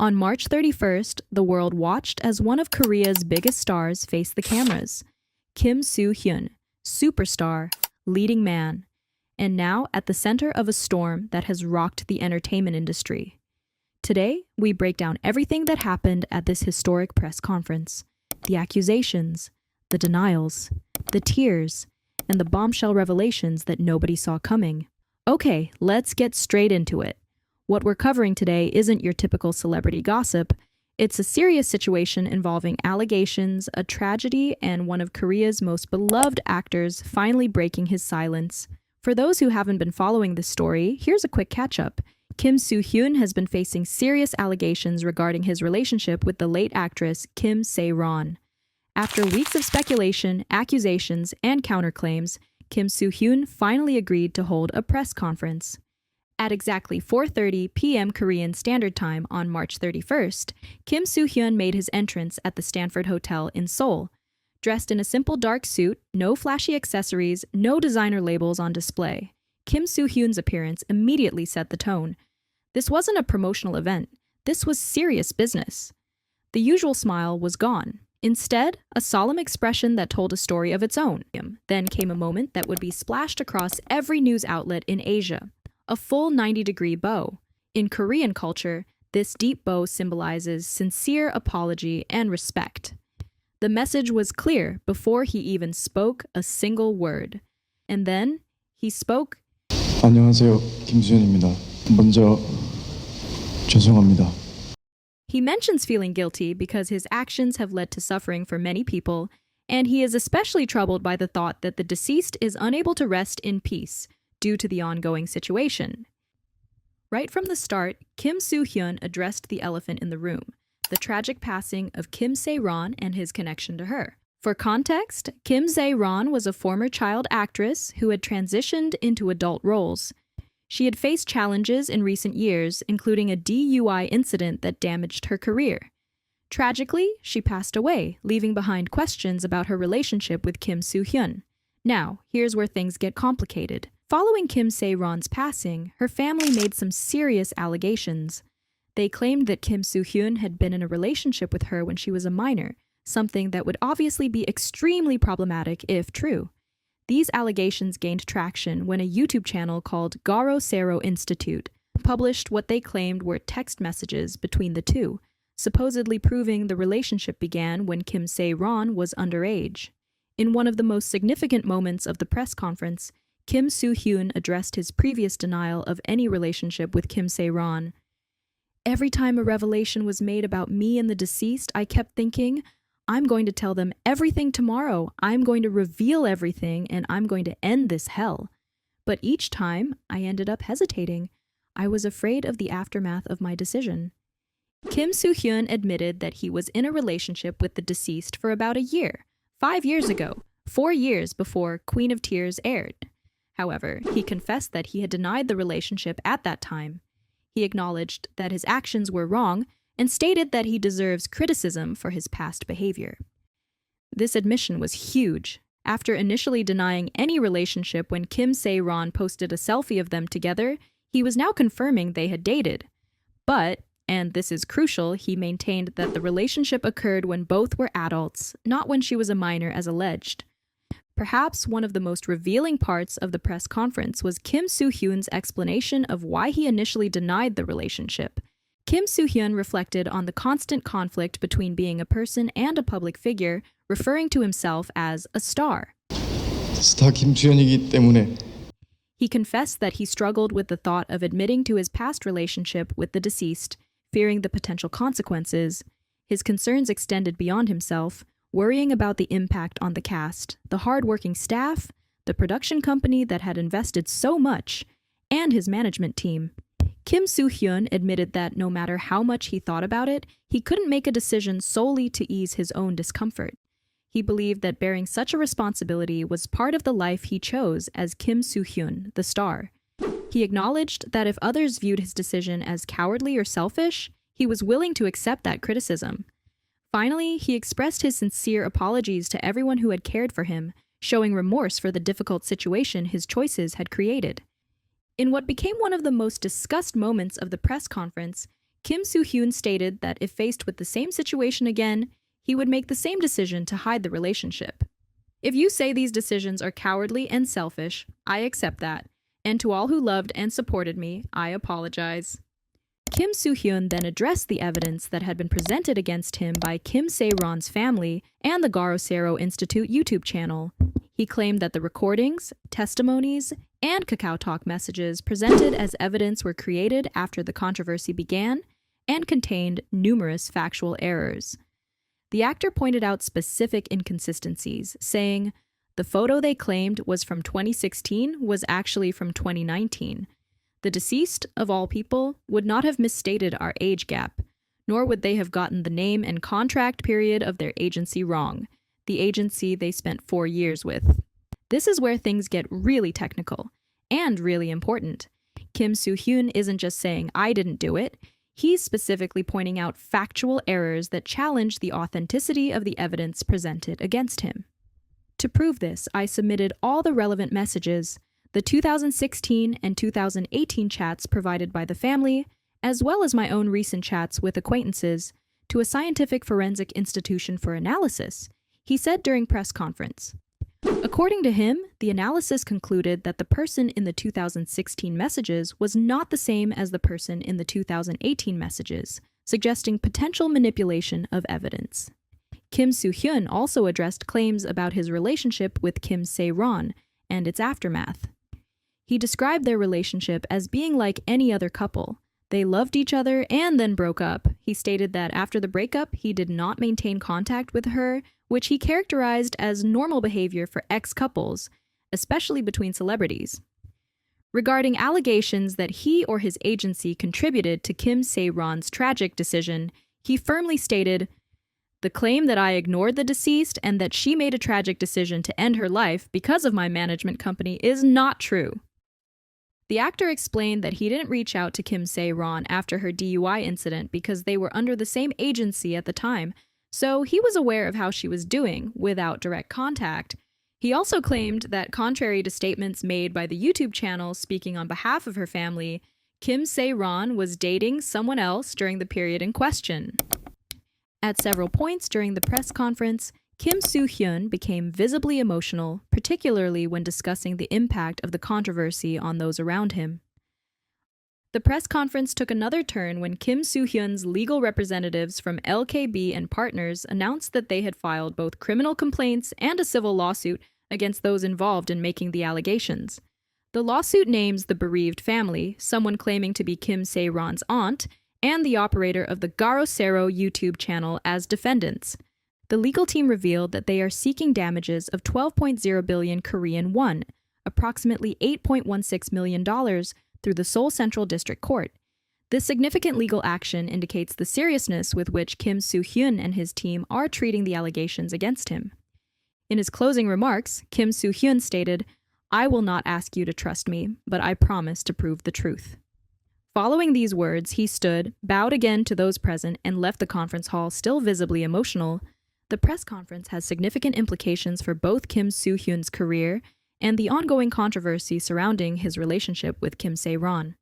On March 31st, the world watched as one of Korea's biggest stars faced the cameras. Soo Hyun, superstar, leading man, and now at the center of a storm that has rocked the entertainment industry. Today, we break down everything that happened at this historic press conference. The accusations, the denials, the tears, and the bombshell revelations that nobody saw coming. Okay, let's get straight into it. What we're covering today isn't your typical celebrity gossip. It's a serious situation involving allegations, a tragedy, and one of Korea's most beloved actors finally breaking his silence. For those who haven't been following this story, here's a quick catch-up. Soo Hyun has been facing serious allegations regarding his relationship with the late actress Sae-ron. After weeks of speculation, accusations, and counterclaims, Soo Hyun finally agreed to hold a press conference. At exactly 4:30 p.m. Korean Standard Time on March 31st, Soo Hyun made his entrance at the Stanford Hotel in Seoul. Dressed in a simple dark suit, no flashy accessories, no designer labels on display, Soo Hyun's appearance immediately set the tone. This wasn't a promotional event. This was serious business. The usual smile was gone. Instead, a solemn expression that told a story of its own. Then came a moment that would be splashed across every news outlet in Asia. A full 90-degree bow. In Korean culture, this deep bow symbolizes sincere apology and respect. The message was clear before he even spoke a single word. And then, he spoke. 안녕하세요, 김수현입니다. 먼저 죄송합니다. He mentions feeling guilty because his actions have led to suffering for many people, and he is especially troubled by the thought that the deceased is unable to rest in peace due to the ongoing situation. Right from the start, Soo Hyun addressed the elephant in the room, the tragic passing of Sae-ron and his connection to her. For context, Sae-ron was a former child actress who had transitioned into adult roles. She had faced challenges in recent years, including a DUI incident that damaged her career. Tragically, she passed away, leaving behind questions about her relationship with Soo Hyun. Now, here's where things get complicated. Following Sae-ron's passing, her family made some serious allegations. They claimed that Soo Hyun had been in a relationship with her when she was a minor, something that would obviously be extremely problematic if true. These allegations gained traction when a YouTube channel called Garo Sero Institute published what they claimed were text messages between the two, supposedly proving the relationship began when Sae-ron was underage. In one of the most significant moments of the press conference, Soo Hyun addressed his previous denial of any relationship with Sae-ron. Every time a revelation was made about me and the deceased, I kept thinking, I'm going to tell them everything tomorrow. I'm going to reveal everything, and I'm going to end this hell. But each time, I ended up hesitating. I was afraid of the aftermath of my decision. Soo Hyun admitted that he was in a relationship with the deceased for about a year, 5 years ago, 4 years before Queen of Tears aired. However, he confessed that he had denied the relationship at that time. He acknowledged that his actions were wrong and stated that he deserves criticism for his past behavior. This admission was huge. After initially denying any relationship when Sae-ron posted a selfie of them together, he was now confirming they had dated. But, and this is crucial, he maintained that the relationship occurred when both were adults, not when she was a minor as alleged. Perhaps one of the most revealing parts of the press conference was Soo Hyun's explanation of why he initially denied the relationship. Soo Hyun reflected on the constant conflict between being a person and a public figure, referring to himself as a star. 스타 김수현이기 때문에 He confessed that he struggled with the thought of admitting to his past relationship with the deceased, fearing the potential consequences. His concerns extended beyond himself, worrying about the impact on the cast, the hard-working staff, the production company that had invested so much, and his management team. Soo Hyun admitted that no matter how much he thought about it, he couldn't make a decision solely to ease his own discomfort. He believed that bearing such a responsibility was part of the life he chose as Soo Hyun, the star. He acknowledged that if others viewed his decision as cowardly or selfish, he was willing to accept that criticism. Finally, he expressed his sincere apologies to everyone who had cared for him, showing remorse for the difficult situation his choices had created. In what became one of the most discussed moments of the press conference, Kim Soo Hyun stated that if faced with the same situation again, he would make the same decision to hide the relationship. If you say these decisions are cowardly and selfish, I accept that. And to all who loved and supported me, I apologize. Kim Soo Hyun then addressed the evidence that had been presented against him by Kim Sae-ron's family and the Garo Sero Institute YouTube channel. He claimed that the recordings, testimonies, and Kakao Talk messages presented as evidence were created after the controversy began and contained numerous factual errors. The actor pointed out specific inconsistencies, saying, "The photo they claimed was from 2016 was actually from 2019. The deceased, of all people, would not have misstated our age gap, nor would they have gotten the name and contract period of their agency wrong, the agency they spent 4 years with." This is where things get really technical and really important. Kim Soo Hyun isn't just saying, "I didn't do it." He's specifically pointing out factual errors that challenge the authenticity of the evidence presented against him. To prove this, I submitted all the relevant messages, the 2016 and 2018 chats provided by the family, as well as my own recent chats with acquaintances, to a scientific forensic institution for analysis, he said during press conference. According to him, the analysis concluded that the person in the 2016 messages was not the same as the person in the 2018 messages, suggesting potential manipulation of evidence. Kim Soo Hyun also addressed claims about his relationship with Kim Sae-ron and its aftermath. He described their relationship as being like any other couple. They loved each other and then broke up. He stated that after the breakup, he did not maintain contact with her, which he characterized as normal behavior for ex-couples, especially between celebrities. Regarding allegations that he or his agency contributed to Kim Sae-ron's tragic decision, he firmly stated, "The claim that I ignored the deceased and that she made a tragic decision to end her life because of my management company is not true." The actor explained that he didn't reach out to Kim Sae-ron after her DUI incident because they were under the same agency at the time, so he was aware of how she was doing without direct contact. He also claimed that, contrary to statements made by the YouTube channel speaking on behalf of her family, Kim Sae-ron was dating someone else during the period in question. At several points during the press conference, Kim Soo Hyun became visibly emotional, particularly when discussing the impact of the controversy on those around him. The press conference took another turn when Kim Soo Hyun's legal representatives from LKB and Partners announced that they had filed both criminal complaints and a civil lawsuit against those involved in making the allegations. The lawsuit names the bereaved family, someone claiming to be Kim Sae-ron's aunt, and the operator of the Garo Sero YouTube channel as defendants. The legal team revealed that they are seeking damages of 12.0 billion Korean won, approximately $8.16 million, through the Seoul Central District Court. This significant legal action indicates the seriousness with which Kim Soo Hyun and his team are treating the allegations against him. In his closing remarks, Kim Soo Hyun stated, "I will not ask you to trust me, but I promise to prove the truth." Following these words, he stood, bowed again to those present, and left the conference hall still visibly emotional. The press conference has significant implications for both Kim Soo Hyun's career and the ongoing controversy surrounding his relationship with Kim Sae-ron.